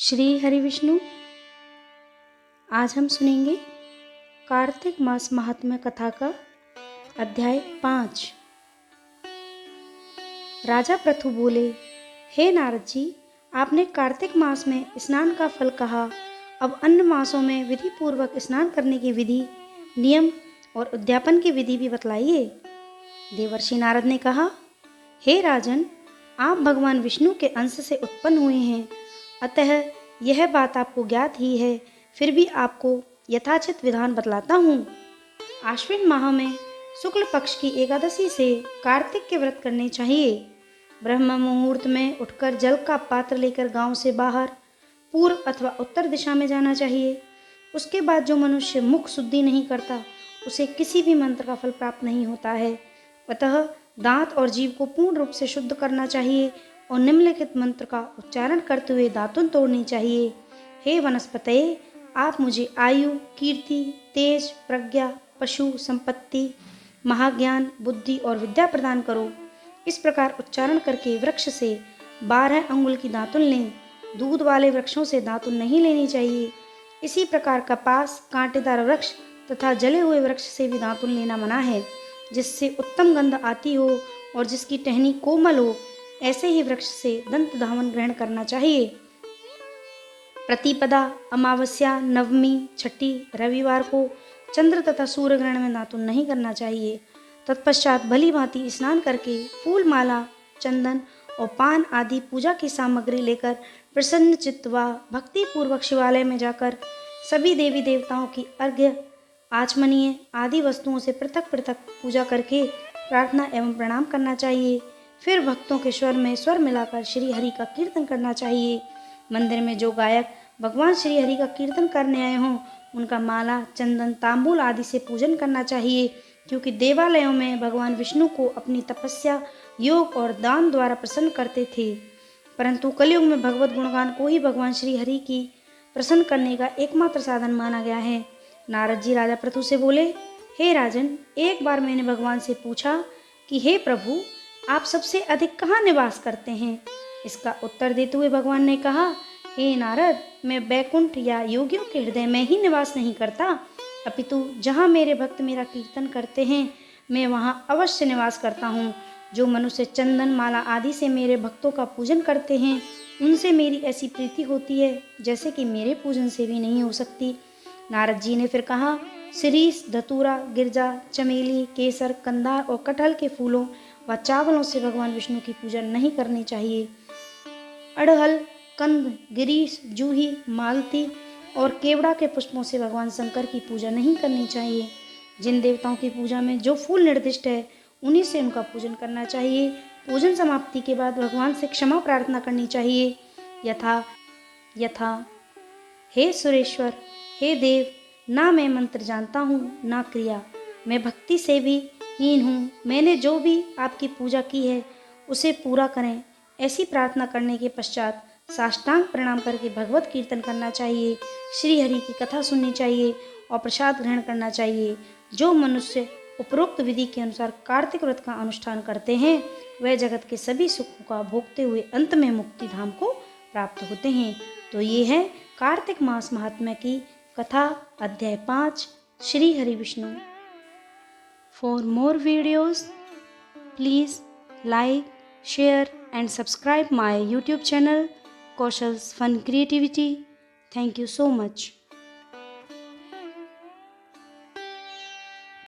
श्री हरि विष्णु। आज हम सुनेंगे कार्तिक मास महात्म्य कथा का अध्याय 5। राजा पृथु बोले, हे नारद जी, आपने कार्तिक मास में स्नान का फल कहा, अब अन्य मासों में विधि पूर्वक स्नान करने की विधि, नियम और उद्यापन की विधि भी बतलाइए। देवर्षि नारद ने कहा, हे राजन, आप भगवान विष्णु के अंश से उत्पन्न हुए हैं, अतः यह बात आपको ज्ञात ही है, फिर भी आपको यथाचित विधान बतलाता हूँ। आश्विन माह में शुक्ल पक्ष की एकादशी से कार्तिक के व्रत करने चाहिए। ब्रह्म मुहूर्त में उठकर जल का पात्र लेकर गांव से बाहर पूर्व अथवा उत्तर दिशा में जाना चाहिए। उसके बाद जो मनुष्य मुख शुद्धि नहीं करता, उसे किसी भी मंत्र का फल प्राप्त नहीं होता है। अतः दांत और जीभ को पूर्ण रूप से शुद्ध करना चाहिए और निम्नलिखित मंत्र का उच्चारण करते हुए दातुन तोड़नी चाहिए। हे वनस्पतये, आप मुझे आयु, कीर्ति, तेज, प्रज्ञा, पशु, संपत्ति, महाज्ञान, बुद्धि और विद्या प्रदान करो। इस प्रकार उच्चारण करके वृक्ष से 12 अंगुल की दातुन लें। दूध वाले वृक्षों से दातुन नहीं लेनी चाहिए। इसी प्रकार कपास, कांटेदार वृक्ष तथा जले हुए वृक्ष से भी दातुन लेना मना है। जिससे उत्तम गंध आती हो और जिसकी टहनी कोमल हो, ऐसे ही वृक्ष से दंत धावन ग्रहण करना चाहिए। प्रतिपदा, अमावस्या, नवमी, छठी, रविवार को चंद्र तथा सूर्य ग्रहण में दातुन नहीं करना चाहिए। तत्पश्चात भली भांति स्नान करके फूल माला, चंदन और पान आदि पूजा की सामग्री लेकर प्रसन्न चित्त व भक्ति पूर्वक शिवालय में जाकर सभी देवी देवताओं की अर्घ्य, आचमनीय आदि वस्तुओं से पृथक पृथक पूजा करके प्रार्थना एवं प्रणाम करना चाहिए। फिर भक्तों के स्वर में स्वर मिलाकर श्री हरि का कीर्तन करना चाहिए। मंदिर में जो गायक भगवान श्री हरि का कीर्तन करने आए हों, उनका माला, चंदन, तांबूल आदि से पूजन करना चाहिए, क्योंकि देवालयों में भगवान विष्णु को अपनी तपस्या, योग और दान द्वारा प्रसन्न करते थे। परंतु कलयुग में भगवत गुणगान को ही भगवान श्री हरि की प्रसन्न करने का एकमात्र साधन माना गया है। नारद जी राजा पृथु से बोले, हे राजन, एक बार मैंने भगवान से पूछा कि हे प्रभु, आप सबसे अधिक कहाँ निवास करते हैं? इसका उत्तर देते हुए भगवान ने कहा, हे नारद, मैं बैकुंठ या योगियों के हृदय में ही निवास नहीं करता, अपितु जहाँ मेरे भक्त मेरा कीर्तन करते हैं, मैं वहाँ अवश्य निवास करता हूँ। जो मनुष्य चंदन, माला आदि से मेरे भक्तों का पूजन करते हैं, उनसे मेरी ऐसी प्रीति होती है जैसे कि मेरे पूजन से भी नहीं हो सकती। नारद जी ने फिर कहा, शिरीष, धतूरा, गिरजा, चमेली, केसर, कंदार और कटहल के फूलों व चावलों से भगवान विष्णु की पूजा नहीं करनी चाहिए। अड़हल, कंद, गिरीश, जूही, मालती और केवड़ा के पुष्पों से भगवान शंकर की पूजा नहीं करनी चाहिए। जिन देवताओं की पूजा में जो फूल निर्दिष्ट है, उन्हीं से उनका पूजन करना चाहिए। पूजन समाप्ति के बाद भगवान से क्षमा प्रार्थना करनी चाहिए। यथा हे सुरेश्वर, हे देव, ना मैं मंत्र जानता हूँ ना क्रिया, मैं भक्ति से भी हीन हूँ। मैंने जो भी आपकी पूजा की है उसे पूरा करें। ऐसी प्रार्थना करने के पश्चात साष्टांग प्रणाम करके भगवत कीर्तन करना चाहिए, श्री हरि की कथा सुननी चाहिए और प्रसाद ग्रहण करना चाहिए। जो मनुष्य उपरोक्त विधि के अनुसार कार्तिक व्रत का अनुष्ठान करते हैं, वह जगत के सभी सुखों का भोगते हुए अंत में मुक्ति धाम को प्राप्त होते हैं। तो ये है कार्तिक मास महात्म्य की कथा, अध्याय 5, Shri Hari Vishnu. For more videos, please like, share and subscribe my YouTube channel, Kaushal's Fun Creativity. Thank you so much.